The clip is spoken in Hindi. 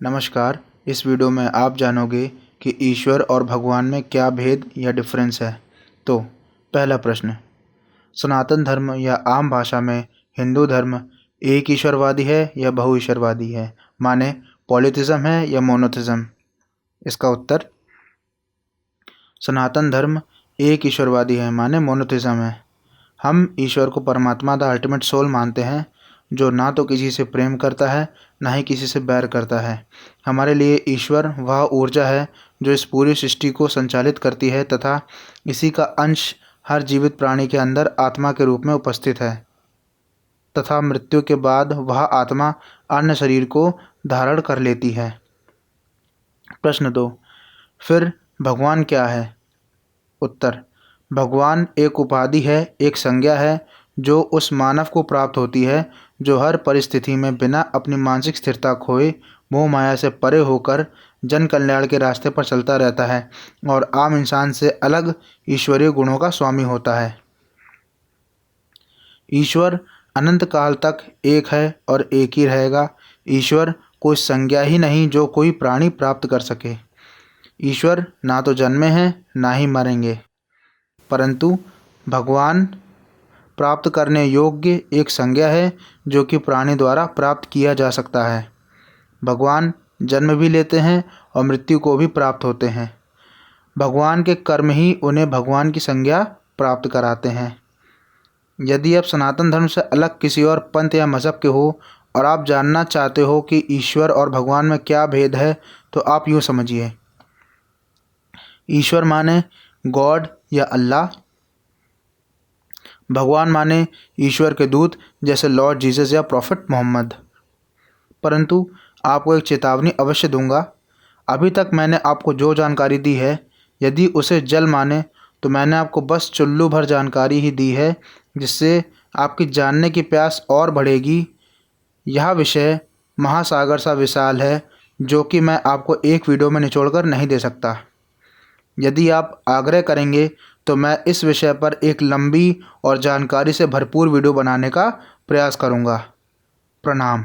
नमस्कार। इस वीडियो में आप जानोगे कि ईश्वर और भगवान में क्या भेद या डिफरेंस है। तो पहला प्रश्न, सनातन धर्म या आम भाषा में हिंदू धर्म एक ईश्वरवादी है या बहुईश्वरवादी है, माने पॉलीथिज्म है या मोनोथिज्म। इसका उत्तर, सनातन धर्म एक ईश्वरवादी है, माने मोनोथिज्म है। हम ईश्वर को परमात्मा द अल्टीमेट सोल मानते हैं, जो ना तो किसी से प्रेम करता है ना ही किसी से बैर करता है। हमारे लिए ईश्वर वह ऊर्जा है जो इस पूरी सृष्टि को संचालित करती है तथा इसी का अंश हर जीवित प्राणी के अंदर आत्मा के रूप में उपस्थित है तथा मृत्यु के बाद वह आत्मा अन्य शरीर को धारण कर लेती है। प्रश्न 2, फिर भगवान क्या है? उत्तर, भगवान एक उपाधि है, एक संज्ञा है जो उस मानव को प्राप्त होती है जो हर परिस्थिति में बिना अपनी मानसिक स्थिरता खोए मोह माया से परे होकर जन कल्याण के रास्ते पर चलता रहता है और आम इंसान से अलग ईश्वरीय गुणों का स्वामी होता है। ईश्वर अनंत काल तक एक है और एक ही रहेगा। ईश्वर कोई संज्ञा ही नहीं जो कोई प्राणी प्राप्त कर सके। ईश्वर ना तो जन्मे हैं ना ही मरेंगे, परंतु भगवान प्राप्त करने योग्य एक संज्ञा है जो कि प्राणी द्वारा प्राप्त किया जा सकता है। भगवान जन्म भी लेते हैं और मृत्यु को भी प्राप्त होते हैं। भगवान के कर्म ही उन्हें भगवान की संज्ञा प्राप्त कराते हैं। यदि आप सनातन धर्म से अलग किसी और पंथ या मज़हब के हो और आप जानना चाहते हो कि ईश्वर और भगवान में क्या भेद है, तो आप यूँ समझिए, ईश्वर माने गॉड या अल्लाह, भगवान माने ईश्वर के दूत जैसे लॉर्ड जीसस या प्रॉफिट मोहम्मद। परंतु आपको एक चेतावनी अवश्य दूंगा। अभी तक मैंने आपको जो जानकारी दी है, यदि उसे जल माने तो मैंने आपको बस चुल्लू भर जानकारी ही दी है, जिससे आपकी जानने की प्यास और बढ़ेगी। यह विषय महासागर सा विशाल है जो कि मैं आपको एक वीडियो में निचोड़कर नहीं दे सकता। यदि आप आग्रह करेंगे तो मैं इस विषय पर एक लंबी और जानकारी से भरपूर वीडियो बनाने का प्रयास करूंगा। प्रणाम।